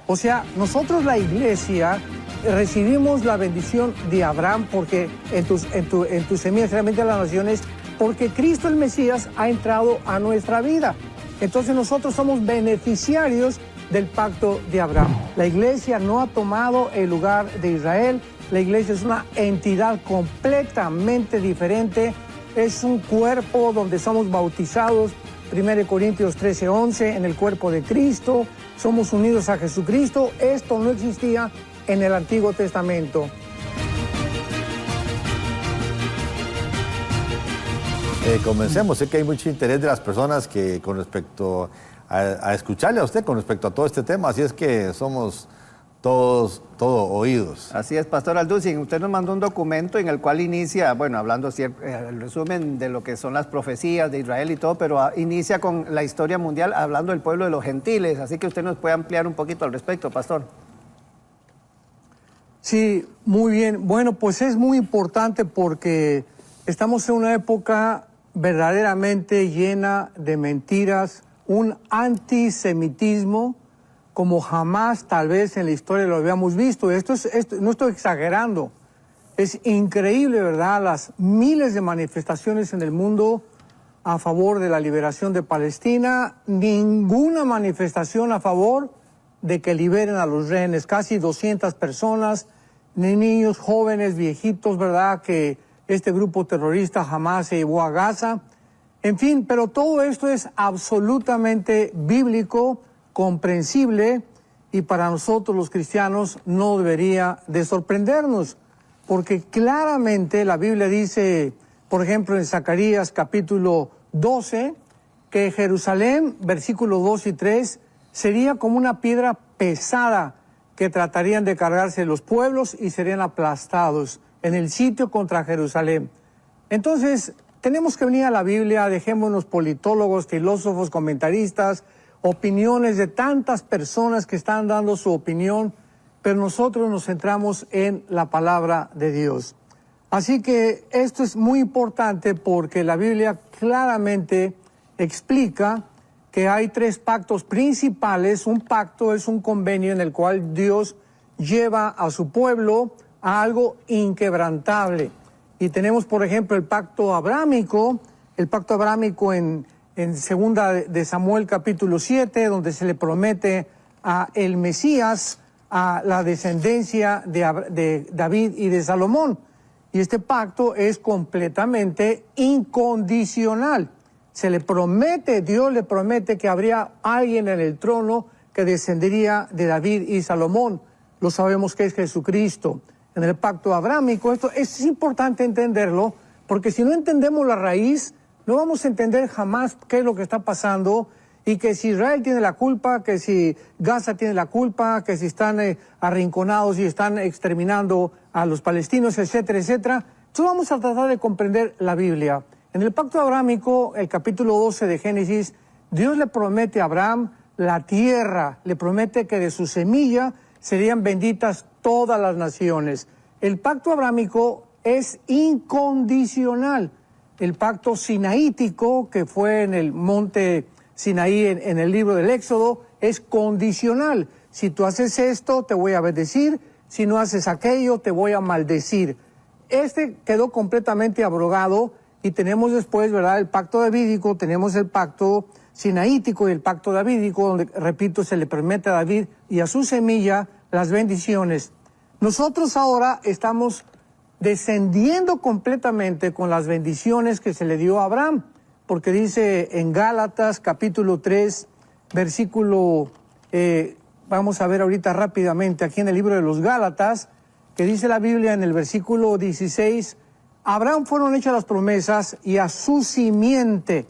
O sea, nosotros la iglesia recibimos la bendición de Abraham porque en tu semilla realmente las naciones, porque Cristo el Mesías ha entrado a nuestra vida. Entonces nosotros somos beneficiarios del pacto de Abraham. La iglesia no ha tomado el lugar de Israel. La iglesia es una entidad completamente diferente. Es un cuerpo donde somos bautizados, 1 Corintios 13:11, en el cuerpo de Cristo. Somos unidos a Jesucristo. Esto no existía en el Antiguo Testamento. Comencemos. Sé que hay mucho interés de las personas que con respecto a escucharle a usted con respecto a todo este tema, así es que somos todo oídos. Así es, Pastor Alducin, usted nos mandó un documento en el cual inicia, bueno, hablando el resumen de lo que son las profecías de Israel y todo, pero inicia con la historia mundial hablando del pueblo de los gentiles, así que usted nos puede ampliar un poquito al respecto, Pastor. Sí, muy bien. Bueno, pues es muy importante porque estamos en una época verdaderamente llena de mentiras, un antisemitismo como jamás tal vez en la historia lo habíamos visto. Esto no estoy exagerando. Es increíble, ¿verdad? Las miles de manifestaciones en el mundo a favor de la liberación de Palestina. Ninguna manifestación a favor de que liberen a los rehenes. Casi 200 personas, niños, jóvenes, viejitos, ¿verdad? Que este grupo terrorista jamás se llevó a Gaza. En fin, pero todo esto es absolutamente bíblico, comprensible, y para nosotros los cristianos no debería de sorprendernos, porque claramente la Biblia dice, por ejemplo en Zacarías capítulo 12, que Jerusalén, versículos 2 y 3, sería como una piedra pesada que tratarían de cargarse los pueblos y serían aplastados en el sitio contra Jerusalén. Entonces, tenemos que venir a la Biblia, dejémonos politólogos, filósofos, comentaristas, opiniones de tantas personas que están dando su opinión, pero nosotros nos centramos en la palabra de Dios. Así que esto es muy importante porque la Biblia claramente explica que hay tres pactos principales. Un pacto es un convenio en el cual Dios lleva a su pueblo a algo inquebrantable. Y tenemos, por ejemplo, el pacto abrámico en segunda de Samuel capítulo 7, donde se le promete a el Mesías, a la descendencia de David y de Salomón. Y este pacto es completamente incondicional. Se le promete, Dios le promete que habría alguien en el trono que descendería de David y Salomón. Lo sabemos que es Jesucristo. En el pacto abrámico, esto es importante entenderlo, porque si no entendemos la raíz, no vamos a entender jamás qué es lo que está pasando, y que si Israel tiene la culpa, que si Gaza tiene la culpa, que si están arrinconados y están exterminando a los palestinos, etcétera, etcétera. Entonces vamos a tratar de comprender la Biblia. En el pacto abrámico, el capítulo 12 de Génesis, Dios le promete a Abraham la tierra, le promete que de su semilla serían benditas todas las naciones. El pacto abrámico es incondicional. El pacto sinaítico, que fue en el monte Sinaí en el libro del Éxodo, es condicional. Si tú haces esto, te voy a bendecir. Si no haces aquello, te voy a maldecir. Este quedó completamente abrogado y tenemos después, ¿verdad?, el pacto davídico, tenemos el pacto sinaítico y el pacto davídico, donde, repito, se le permite a David y a su semilla las bendiciones. Nosotros ahora estamos descendiendo completamente con las bendiciones que se le dio a Abraham, porque dice en Gálatas capítulo 3, versículo, vamos a ver ahorita rápidamente aquí en el libro de los Gálatas, que dice la Biblia en el versículo 16, a Abraham fueron hechas las promesas y a su simiente,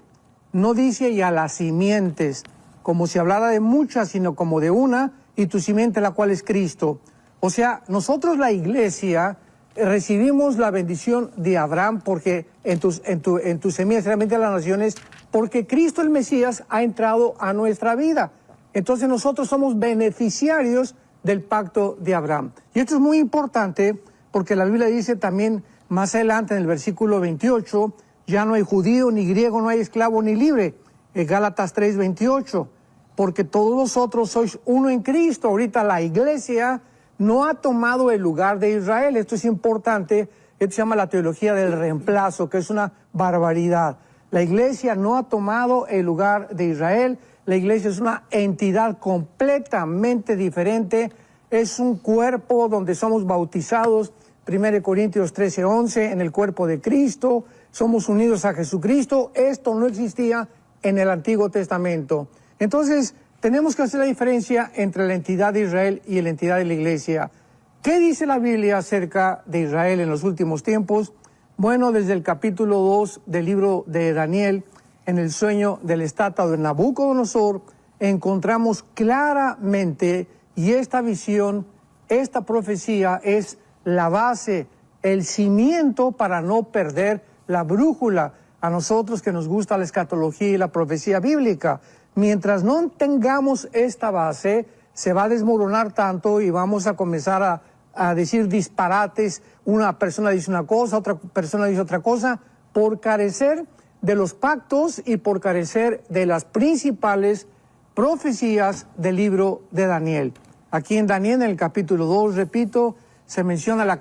no dice y a las simientes, como si hablara de muchas, sino como de una, y tu simiente la cual es Cristo. O sea, nosotros la iglesia recibimos la bendición de Abraham porque en tu semilla realmente las naciones, porque Cristo el Mesías ha entrado a nuestra vida. Entonces nosotros somos beneficiarios del pacto de Abraham. Y esto es muy importante porque la Biblia dice también más adelante en el versículo 28, ya no hay judío ni griego, no hay esclavo ni libre. Gálatas 3:28. porque todos vosotros sois uno en Cristo. Ahorita la iglesia no ha tomado el lugar de Israel. Esto es importante. Esto se llama la teología del reemplazo, que es una barbaridad. La iglesia no ha tomado el lugar de Israel. La iglesia es una entidad completamente diferente. Es un cuerpo donde somos bautizados, 1 Corintios 13:11, en el cuerpo de Cristo. Somos unidos a Jesucristo. Esto no existía en el Antiguo Testamento. Entonces, tenemos que hacer la diferencia entre la entidad de Israel y la entidad de la iglesia. ¿Qué dice la Biblia acerca de Israel en los últimos tiempos? Bueno, desde el capítulo 2 del libro de Daniel, en el sueño de la estatua de Nabucodonosor, encontramos claramente, y esta visión, esta profecía es la base, el cimiento para no perder la brújula. A nosotros que nos gusta la escatología y la profecía bíblica, mientras no tengamos esta base, se va a desmoronar tanto y vamos a comenzar a decir disparates. Una persona dice una cosa, otra persona dice otra cosa, por carecer de los pactos y por carecer de las principales profecías del libro de Daniel. Aquí en Daniel, en el capítulo 2, repito, se menciona la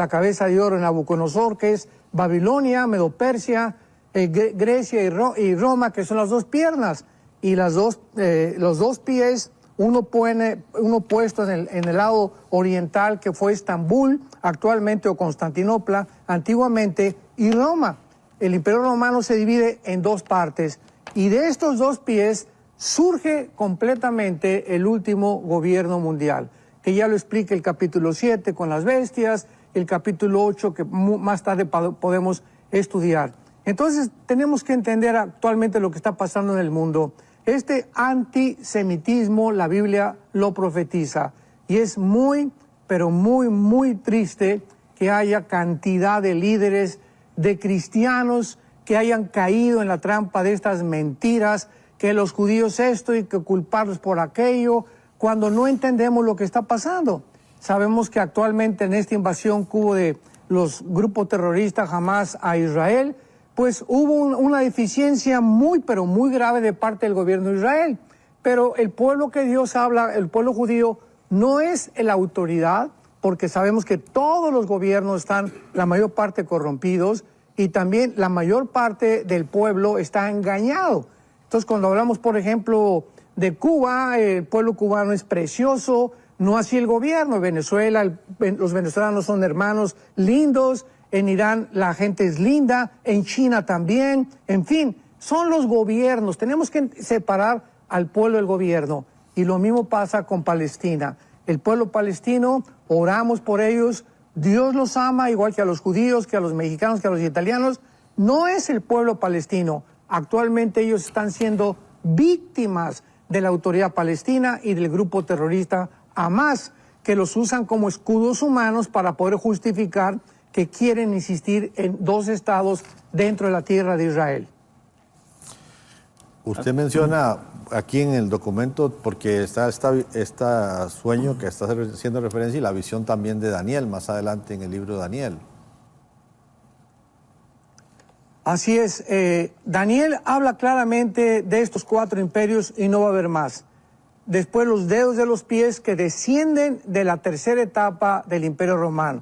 cabeza de oro de Nabucodonosor, que es Babilonia, Medo-Persia, Grecia y Roma, que son las dos piernas, y los dos pies, uno puesto en el lado oriental, que fue Estambul, actualmente, o Constantinopla, antiguamente, y Roma. El Imperio Romano se divide en dos partes, y de estos dos pies surge completamente el último gobierno mundial, que ya lo explica el capítulo 7 con las bestias, el capítulo 8 que más tarde podemos estudiar. Entonces tenemos que entender actualmente lo que está pasando en el mundo. Este antisemitismo, la Biblia lo profetiza, y es muy, pero muy, muy triste que haya cantidad de líderes, de cristianos que hayan caído en la trampa de estas mentiras, que los judíos esto y que culparlos por aquello, cuando no entendemos lo que está pasando. Sabemos que actualmente en esta invasión que hubo de los grupos terroristas Hamas a Israel, pues hubo una deficiencia muy, pero muy grave de parte del gobierno de Israel. Pero el pueblo que Dios habla, el pueblo judío, no es la autoridad, porque sabemos que todos los gobiernos están, la mayor parte, corrompidos, y también la mayor parte del pueblo está engañado. Entonces, cuando hablamos, por ejemplo, de Cuba, el pueblo cubano es precioso, no así el gobierno. Venezuela, los venezolanos son hermanos lindos, en Irán la gente es linda, en China también, en fin, son los gobiernos. Tenemos que separar al pueblo del gobierno, y lo mismo pasa con Palestina. El pueblo palestino, oramos por ellos, Dios los ama igual que a los judíos, que a los mexicanos, que a los italianos. No es el pueblo palestino. Actualmente ellos están siendo víctimas de la autoridad palestina y del grupo terrorista Hamas, que los usan como escudos humanos para poder justificar que quieren insistir en dos estados dentro de la tierra de Israel. Usted menciona aquí en el documento, porque está este sueño que está haciendo referencia, y la visión también de Daniel, más adelante en el libro de Daniel. Así es, Daniel habla claramente de estos 4 imperios y no va a haber más. Después los dedos de los pies que descienden de la tercera etapa del Imperio Romano.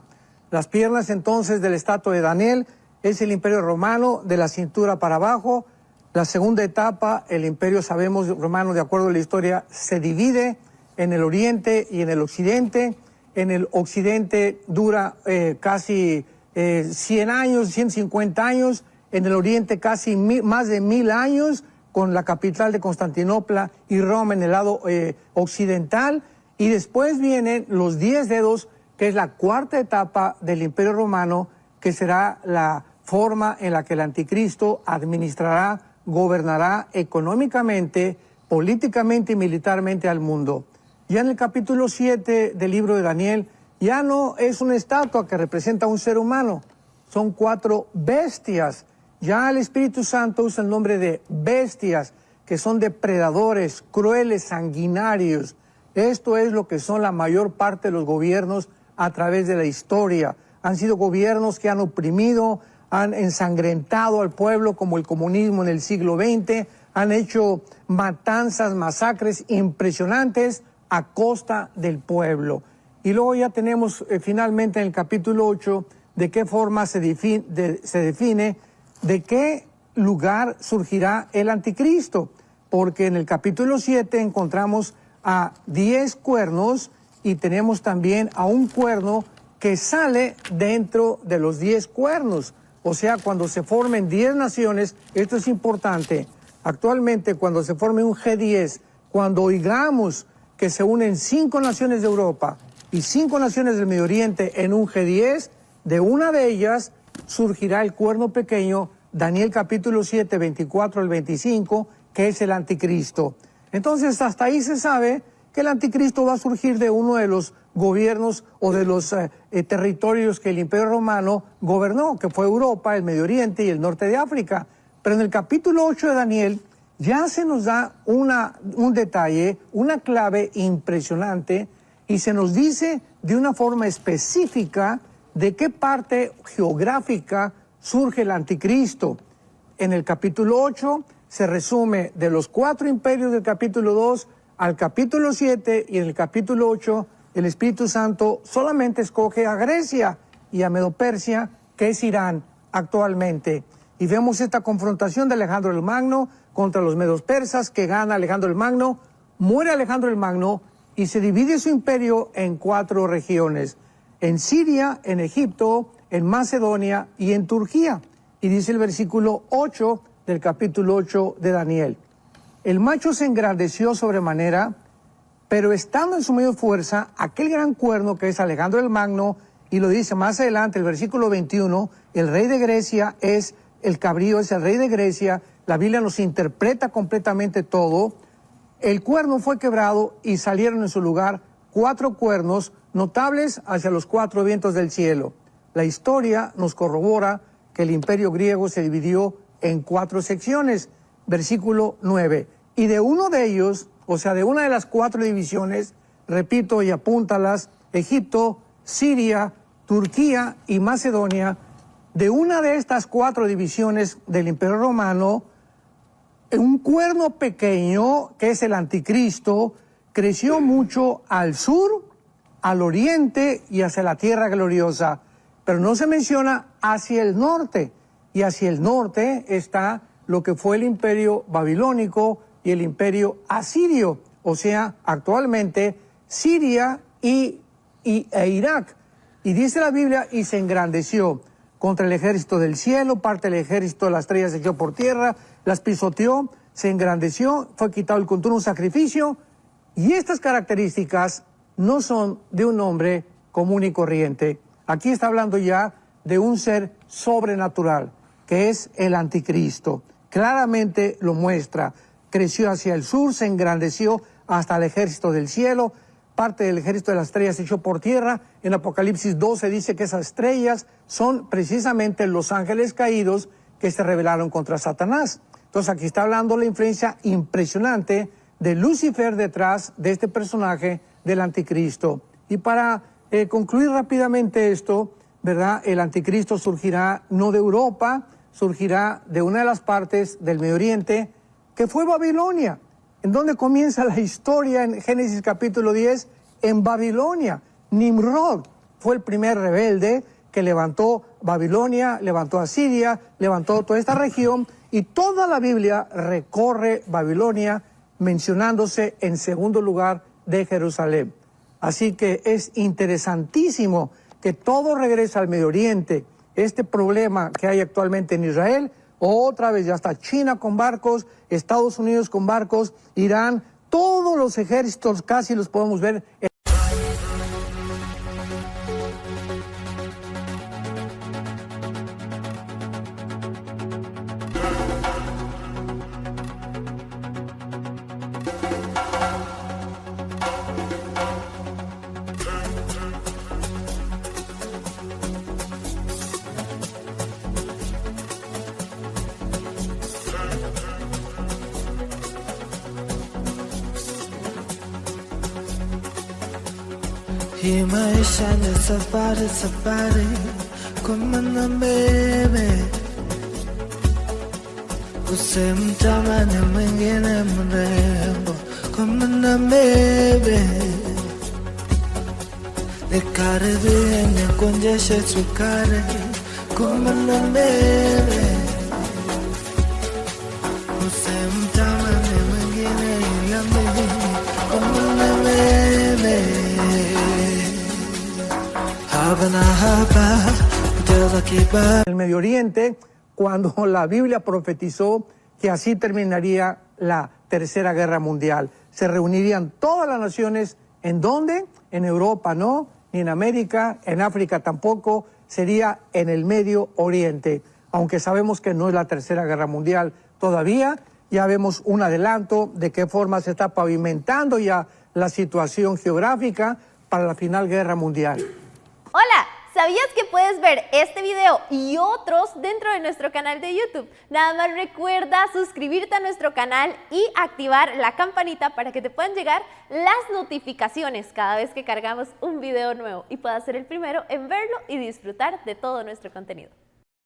Las piernas entonces de la estatua de Daniel es el Imperio Romano de la cintura para abajo. La segunda etapa, el Imperio, sabemos, romano, de acuerdo a la historia, se divide en el oriente y en el occidente. En el occidente dura casi 100 años, 150 años. En el oriente casi más de 1000 años, con la capital de Constantinopla y Roma en el lado occidental. Y después vienen los 10 dedos, que es la cuarta etapa del Imperio Romano, que será la forma en la que el anticristo administrará, gobernará económicamente, políticamente y militarmente al mundo. Ya en el capítulo 7 del libro de Daniel, ya no es una estatua que representa a un ser humano, son 4 bestias. Ya el Espíritu Santo usa el nombre de bestias, que son depredadores, crueles, sanguinarios. Esto es lo que son la mayor parte de los gobiernos a través de la historia. Han sido gobiernos que han oprimido, han ensangrentado al pueblo, como el comunismo en el siglo XX, han hecho matanzas, masacres impresionantes a costa del pueblo. Y luego ya tenemos finalmente en el capítulo 8 de qué forma se define de qué lugar surgirá el anticristo, porque en el capítulo 7 encontramos a 10 cuernos y tenemos también a un cuerno que sale dentro de los 10 cuernos. O sea, cuando se formen 10 naciones, esto es importante, actualmente cuando se forme un G10, cuando oigamos que se unen 5 naciones de Europa y 5 naciones del Medio Oriente en un G10, de una de ellas surgirá el cuerno pequeño, Daniel capítulo 7, 24 al 25, que es el anticristo. Entonces, hasta ahí se sabe que el anticristo va a surgir de uno de los gobiernos o de los territorios que el Imperio Romano gobernó, que fue Europa, el Medio Oriente y el norte de África. Pero en el capítulo 8 de Daniel ya se nos da un detalle, una clave impresionante, y se nos dice de una forma específica de qué parte geográfica surge el anticristo. En el capítulo 8 se resume de los 4 imperios del capítulo 2 al capítulo 7, y en el capítulo 8 el Espíritu Santo solamente escoge a Grecia y a Medo-Persia, que es Irán actualmente. Y vemos esta confrontación de Alejandro el Magno contra los medos persas, que gana Alejandro el Magno, muere Alejandro el Magno y se divide su imperio en 4 regiones: en Siria, en Egipto, en Macedonia y en Turquía. Y dice el versículo 8 del capítulo 8 de Daniel: el macho se engrandeció sobremanera, pero estando en su mayor fuerza, aquel gran cuerno que es Alejandro el Magno, y lo dice más adelante, el versículo 21, el rey de Grecia es el cabrío, es el rey de Grecia. La Biblia nos interpreta completamente todo. El cuerno fue quebrado y salieron en su lugar 4 cuernos notables hacia los 4 vientos del cielo. La historia nos corrobora que el imperio griego se dividió en 4 secciones. Versículo 9. Y de uno de ellos, o sea, de una de las 4 divisiones, repito y apúntalas, Egipto, Siria, Turquía y Macedonia, de una de estas 4 divisiones del Imperio Romano, un cuerno pequeño, que es el anticristo, creció mucho al sur, al oriente y hacia la tierra gloriosa, pero no se menciona hacia el norte, y hacia el norte está lo que fue el imperio babilónico y el imperio asirio, o sea, actualmente Siria e Irak. Y dice la Biblia, y se engrandeció contra el ejército del cielo, parte del ejército de las estrellas se echó por tierra, las pisoteó, se engrandeció, fue quitado el continuo sacrificio, y estas características no son de un hombre común y corriente. Aquí está hablando ya de un ser sobrenatural, que es el anticristo. Claramente lo muestra. Creció hacia el sur, se engrandeció hasta el ejército del cielo, parte del ejército de las estrellas se echó por tierra. En Apocalipsis 12 dice que esas estrellas son precisamente los ángeles caídos que se rebelaron contra Satanás. Entonces aquí está hablando la influencia impresionante de Lucifer detrás de este personaje del anticristo. Y para concluir rápidamente esto, ¿verdad? El anticristo surgirá no de Europa, surgirá de una de las partes del Medio Oriente, que fue Babilonia. ¿En dónde comienza la historia en Génesis capítulo 10? En Babilonia. Nimrod fue el primer rebelde que levantó Babilonia, levantó a Siria, levantó toda esta región, y toda la Biblia recorre Babilonia mencionándose en segundo lugar de Jerusalén. Así que es interesantísimo que todo regresa al Medio Oriente. Este problema que hay actualmente en Israel, otra vez ya está China con barcos, Estados Unidos con barcos, Irán, todos los ejércitos casi los podemos ver. Hii maisha ni safari, safari kwa mana bebe, usemtamani mwingine mrembo kama na mimi. Nikaribie nikuonjeshe sukari kama na mimi. Usemtamani mwingine ila mimi kama na mimi. Haba na haba ndio kiba. El Medio Oriente, cuando la Biblia profetizó que así terminaría la Tercera Guerra Mundial. Se reunirían todas las naciones, ¿en dónde? En Europa no, ni en América, en África tampoco, sería en el Medio Oriente. Aunque sabemos que no es la Tercera Guerra Mundial todavía, ya vemos un adelanto de qué forma se está pavimentando ya la situación geográfica para la final Guerra Mundial. Hola, ¿sabías que puedes ver este video y otros dentro de nuestro canal de YouTube? Nada más recuerda suscribirte a nuestro canal y activar la campanita para que te puedan llegar las notificaciones cada vez que cargamos un video nuevo y puedas ser el primero en verlo y disfrutar de todo nuestro contenido.